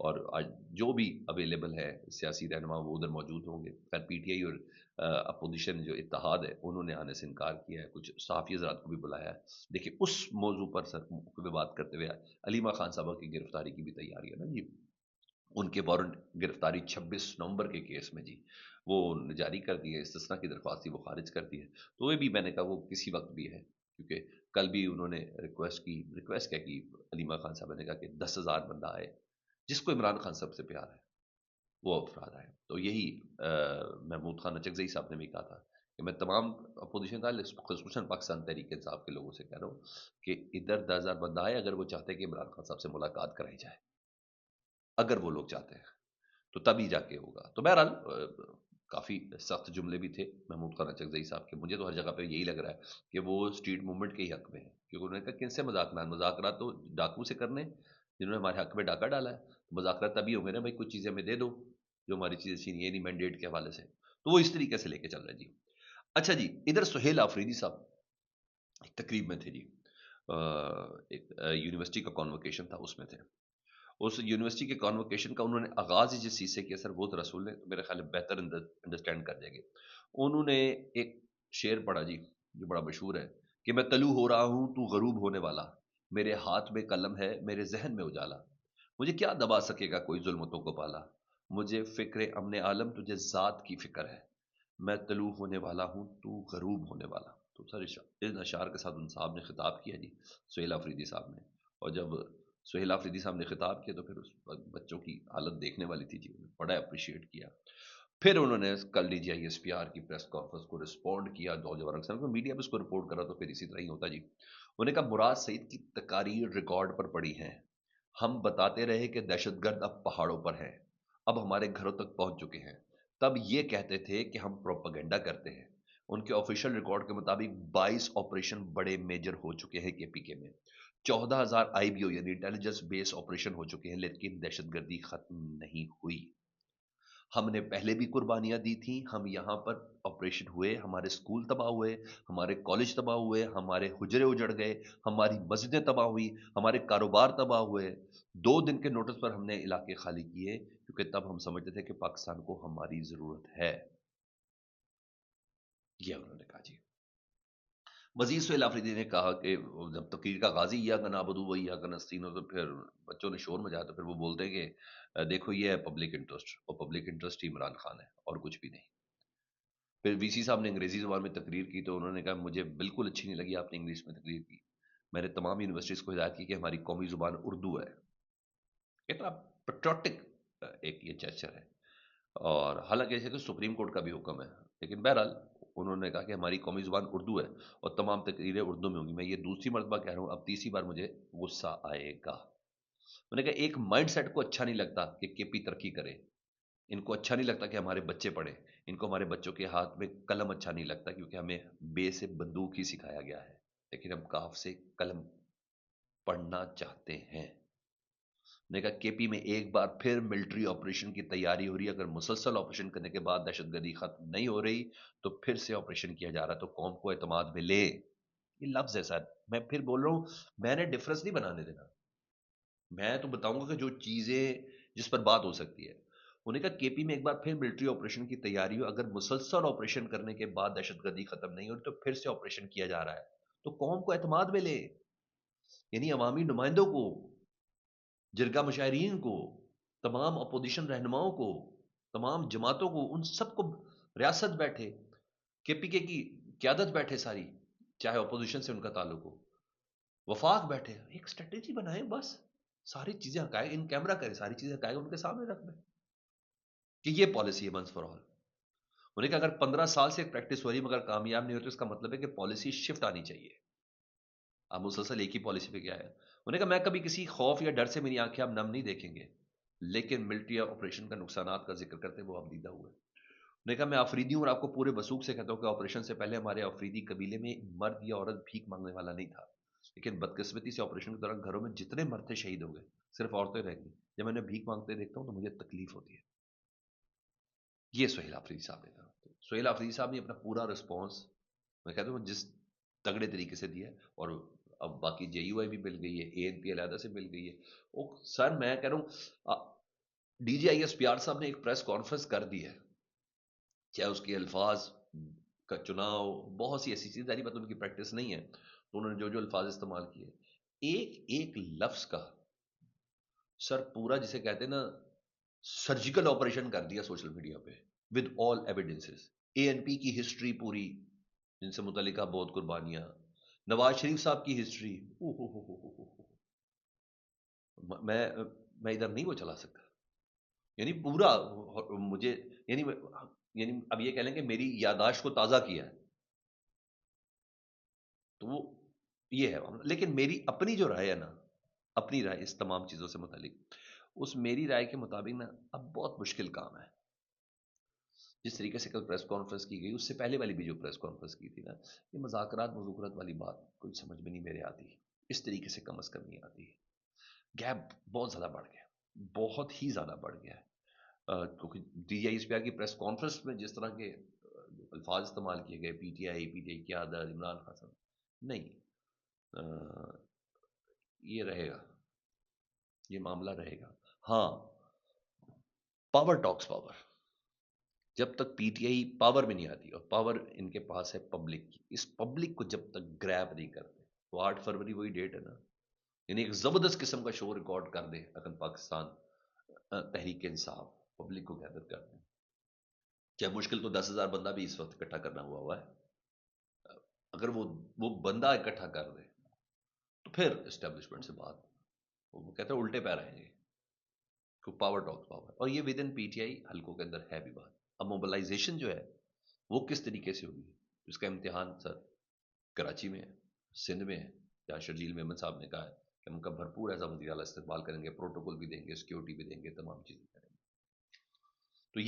اور آج جو بھی اویلیبل ہے سیاسی رہنما وہ ادھر موجود ہوں گے. خیر پی ٹی آئی اور اپوزیشن جو اتحاد ہے انہوں نے آنے سے انکار کیا ہے, کچھ صحافی حضرات کو بھی بلایا ہے. دیکھیں اس موضوع پر سر پہ بات کرتے ہوئے علیمہ خان صاحبہ کی گرفتاری کی بھی تیاری ہے نا جی, ان کے وارنٹ گرفتاری 26 نومبر کے کیس میں جی وہ جاری کر دی ہے, استثنا کی درخواست تھی وہ خارج کر دی ہے. تو یہ بھی میں نے کہا وہ کسی وقت بھی ہے, کیونکہ کل بھی انہوں نے ریکویسٹ کیا کہ علیمہ خان صاحب نے کہا کہ 10,000 بندہ آئے جس کو عمران خان صاحب سے پیار ہے وہ افراد آئے. تو یہی محمود خان اچکزئی صاحب نے بھی کہا تھا کہ میں تمام اپوزیشن کا خصوصاً پاکستان تحریک انصاف کے لوگوں سے کہہ رہا ہوں کہ ادھر 10,000 بندہ آئے اگر وہ چاہتے ہیں کہ عمران خان صاحب سے ملاقات کرائی جائے, اگر وہ لوگ چاہتے ہیں تو تب ہی جا کے ہوگا. تو بہرحال کافی سخت جملے بھی تھے محمود خان اچکزئی صاحب کے. مجھے تو ہر جگہ پہ یہی لگ رہا ہے کہ وہ اسٹریٹ موومنٹ کے ہی حق میں ہے, کیونکہ انہوں نے کہا کن سے مذاکرات تو ڈاکو سے کرنے جنہوں نے ہمارے حق میں ڈاکہ ڈالا ہے. مذاکرات تبھی ہوں گے نا بھائی کچھ چیزیں ہمیں دے دو جو ہماری چیزیں چھینی, یہ نہیں مینڈیٹ کے حوالے سے. تو وہ اس طریقے سے لے کے چل رہے جی. اچھا جی, ادھر سہیل آفریدی صاحب ایک تقریب میں تھے جی, ایک یونیورسٹی کا کانوکیشن تھا اس میں تھے. اس یونیورسٹی کے کانوکیشن کا انہوں نے آغاز ہی جس چیز سے کیا سر وہ تو رسول نے میرے خیال میں بہتر انڈرسٹینڈ کر جائیں گے. انہوں نے ایک شعر پڑھا جی جو بڑا مشہور ہے کہ میں طلوع ہو رہا ہوں تو غروب ہونے والا, میرے ہاتھ میں قلم ہے میرے ذہن میں اجالا, مجھے کیا دبا سکے گا کوئی ظلمتوں کو پالا, مجھے فکر امن عالم تجھے ذات کی فکر ہے, میں طلوع ہونے والا ہوں تو غروب ہونے والا. تو سر ان اشعار کے ساتھ ان صاحب نے خطاب کیا جی سہیل آفریدی صاحب نے. اور جب سہیل آفریدی صاحب نے خطاب کیا تو پھر اس وقت بچوں کی حالت دیکھنے والی تھی جی, انہوں نے بڑا اپریشیٹ کیا. پھر انہوں نے کل D G I S P R کی پریس کانفرنس کو رسپونڈ کیا, میڈیا پہ اس کو رپورٹ کرا تو پھر اسی طرح ہی ہوتا جی. انہوں نے کہا مراد سعید کی تقاریر ریکارڈ پر پڑی ہیں, ہم بتاتے رہے کہ دہشت گرد اب پہاڑوں پر ہیں, اب ہمارے گھروں تک پہنچ چکے ہیں, تب یہ کہتے تھے کہ ہم پروپیگنڈا کرتے ہیں. ان کے آفیشیل ریکارڈ کے مطابق 22 آپریشن بڑے میجر ہو چکے ہیں کے پی کے میں, 14,000 آئی بی او یعنی انٹیلیجنس بیس آپریشن ہو چکے ہیں, لیکن دہشت گردی ختم نہیں ہوئی. ہم نے پہلے بھی قربانیاں دی تھیں, ہم یہاں پر آپریشن ہوئے, ہمارے سکول تباہ ہوئے, ہمارے کالج تباہ ہوئے, ہمارے حجرے اجڑ گئے, ہماری مسجدیں تباہ ہوئی, ہمارے کاروبار تباہ ہوئے. 2 دن کے نوٹس پر ہم نے علاقے خالی کیے کیونکہ تب ہم سمجھتے تھے کہ پاکستان کو ہماری ضرورت ہے. یہ انہوں نے کہا جی. مزید سہیل آفریدی نے کہا کہ جب تقریر کا غازی یا کا نابدو وہی یا کا نستین ہو تو پھر بچوں نے شور مچایا تو پھر وہ بولتے ہیں کہ دیکھو یہ ہے پبلک انٹرسٹ, اور پبلک انٹرسٹ ہی عمران خان ہے اور کچھ بھی نہیں. پھر وی سی صاحب نے انگریزی زبان میں تقریر کی تو انہوں نے کہا مجھے بالکل اچھی نہیں لگی آپ نے انگلش میں تقریر کی, میں نے تمام یونیورسٹیز کو ہدایت کی کہ ہماری قومی زبان اردو ہے. اتنا پیٹروٹک ایک یہ چیچر ہے, اور حالانکہ ایسے تو سپریم کورٹ کا بھی حکم ہے, لیکن بہرحال انہوں نے کہا کہ ہماری قومی زبان اردو ہے اور تمام تقریریں اردو میں ہوں گی. میں یہ دوسری مرتبہ کہہ رہا ہوں, اب تیسری بار مجھے غصہ آئے گا. میں نے کہا ایک مائنڈ سیٹ کو اچھا نہیں لگتا کہ کے پی ترقی کرے, ان کو اچھا نہیں لگتا کہ ہمارے بچے پڑھیں, ان کو ہمارے بچوں کے ہاتھ میں قلم اچھا نہیں لگتا کیونکہ ہمیں بے سے بندوق ہی سکھایا گیا ہے, لیکن ہم کاف سے قلم پڑھنا چاہتے ہیں. نے کہا کے پی میں ایک بار پھر ملٹری آپریشن کی تیاری ہو رہی ہے, اگر مسلسل آپریشن کرنے کے بعد دہشت گردی ختم نہیں ہو رہی تو پھر سے آپریشن کیا جا رہا, تو قوم کو اعتماد میں لے. یہ لفظ ہے سر, میں پھر بول رہا ہوں میں نے ڈفرنس نہیں بنانے دینا, میں تو بتاؤں گا کہ جو چیزیں جس پر بات ہو سکتی ہے. انہوں نے کہا کے پی میں ایک بار پھر ملٹری آپریشن کی تیاری ہو, اگر مسلسل آپریشن کرنے کے بعد دہشت گردی ختم نہیں ہو رہی تو پھر سے آپریشن کیا جا رہا ہے, تو قوم کو اعتماد میں لے, یعنی عوامی نمائندوں کو, جرگہ مشاہرین کو, تمام اپوزیشن رہنماؤں کو, تمام جماعتوں کو, ان سب کو ریاست بیٹھے, کے پی کے کی قیادت بیٹھے ساری, چاہے اپوزیشن سے ان کا تعلق ہو, وفاق بیٹھے, ایک اسٹریٹجی بنائے, بس ساری چیزیں حقائق ان کیمرہ کرے, ساری چیزیں حقائق ان کے سامنے رکھ دیں کہ یہ پالیسی ہے ونس فار آل. انہوں نے کہا اگر 15 سال سے ایک پریکٹس ہو رہی مگر کامیاب نہیں ہوتی تو اس کا مطلب ہے کہ پالیسی شفٹ آنی چاہیے. آپ مسلسل ایک ہی پالیسی پہ کیا ہے. انہوں نے کہا میں کبھی کسی خوف یا ڈر سے میری آنکھیں اب نم نہیں دیکھیں گے, لیکن ملٹری آپریشن کا نقصانات کا ذکر کرتے وہ اب دیدہ ہوئے. انہوں نے کہا میں آفریدی ہوں اور آپ کو پورے وثوق سے کہتا ہوں کہ آپریشن سے پہلے ہمارے آفریدی قبیلے میں مرد یا عورت بھیک مانگنے والا نہیں تھا, لیکن بدقسمتی سے آپریشن کے دوران گھروں میں جتنے مرد تھے شہید ہو گئے, صرف عورتیں رہ گئی. جب میں نے بھیک مانگتے دیکھتا ہوں تو مجھے تکلیف ہوتی ہے. یہ سہیل آفریدی صاحب نے کہا. سہیل آفریدی صاحب نے اپنا پورا رسپانس میں کہتا ہوں جس تگڑے طریقے سے دیا, اور اب باقی جے یو آئی بھی مل گئی ہے, اے این پی علیحدہ سے مل گئی ہے. سر میں کہہ رہا ہوں D G I S P R صاحب نے ایک پریس کانفرنس کر دی ہے، چاہے اس کے الفاظ کا چناؤ، بہت سی ایسی چیز، ظاہری بات ان کی پریکٹس نہیں ہے تو انہوں نے جو الفاظ استعمال کیے، ایک ایک لفظ کا سر پورا جسے کہتے ہیں نا سرجیکل آپریشن کر دیا سوشل میڈیا پہ with all evidences, A N P کی ہسٹری پوری جن سے متعلقہ بہت قربانیاں، نواز شریف صاحب کی ہسٹری، میں ادھر نہیں وہ چلا سکتا، یعنی پورا مجھے، یعنی اب یہ کہہ لیں کہ میری یاداشت کو تازہ کیا ہے تو وہ یہ ہے، لیکن میری اپنی جو رائے ہے نا، اپنی رائے اس تمام چیزوں سے متعلق، اس میری رائے کے مطابق نا اب بہت مشکل کام ہے۔ جس طریقے سے کل پریس کانفرنس کی گئی، اس سے پہلے والی بھی جو پریس کانفرنس کی تھی نا، یہ مذاکرات والی بات کوئی سمجھ میں نہیں میرے آتی، اس طریقے سے کم از کم نہیں آتی، گیپ بہت زیادہ بڑھ گیا، بہت ہی زیادہ بڑھ گیا ہے، کیونکہ D G I S P R کی پریس کانفرنس میں جس طرح کے الفاظ استعمال کیے گئے، پی ٹی آئی کی قیادت، عمران خان صاحب، نہیں، یہ رہے گا، یہ معاملہ رہے گا۔ ہاں، پاور ٹاکس پاور، جب تک پی ٹی آئی پاور میں نہیں آتی، اور پاور ان کے پاس ہے پبلک کی، اس پبلک کو جب تک گریب نہیں کرتے، وہ 8 فروری وہی ڈیٹ ہے نا، یعنی ایک زبردست قسم کا شو ریکارڈ کر دے اگر پاکستان تحریک انصاف پبلک کو گیدر کرتے ہیں، چاہے مشکل تو 10,000 بندہ بھی اس وقت اکٹھا کرنا ہوا ہے، اگر وہ بندہ اکٹھا کر دے تو پھر اسٹیبلشمنٹ سے بات، وہ کہتے ہیں الٹے پیر رہیں گے، پاور ٹاک پاور، اور یہ with in P T I حلقوں کے اندر ہے بھی بات۔ اب موبلائزیشن جو ہے وہ کس طریقے سے ہوگی، اس کا امتحان سر کراچی میں ہے، سندھ میں ہے، جہاں شرجیل میمن صاحب نے کہا ہے کہ ہم کا بھرپور ایسا وزیر اعلیٰ استقبال کریں گے، پروٹوکول بھی دیں گے، سیکیورٹی بھی دیں گے، تمام چیزیں کریں گے، تو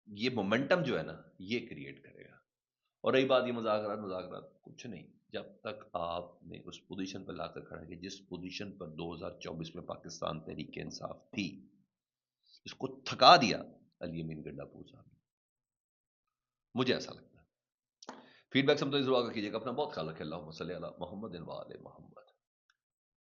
یہ مومنٹم جو ہے نا یہ کریٹ کرے گا۔ اور رہی بات یہ مذاکرات کچھ نہیں، جب تک آپ نے اس پوزیشن پر لا کر کھڑا ہے، جس پوزیشن پر 2024 میں پاکستان تحریک انصاف تھی، اس کو تھکا دیا علی امین گنڈا پور صاحب نے، مجھے ایسا لگتا ہے۔ فیڈ بیک سمجھتے ضرور آگے کیجیے گا، اپنا بہت خیال رکھیں، اللہم صلی علی محمد و آل محمد۔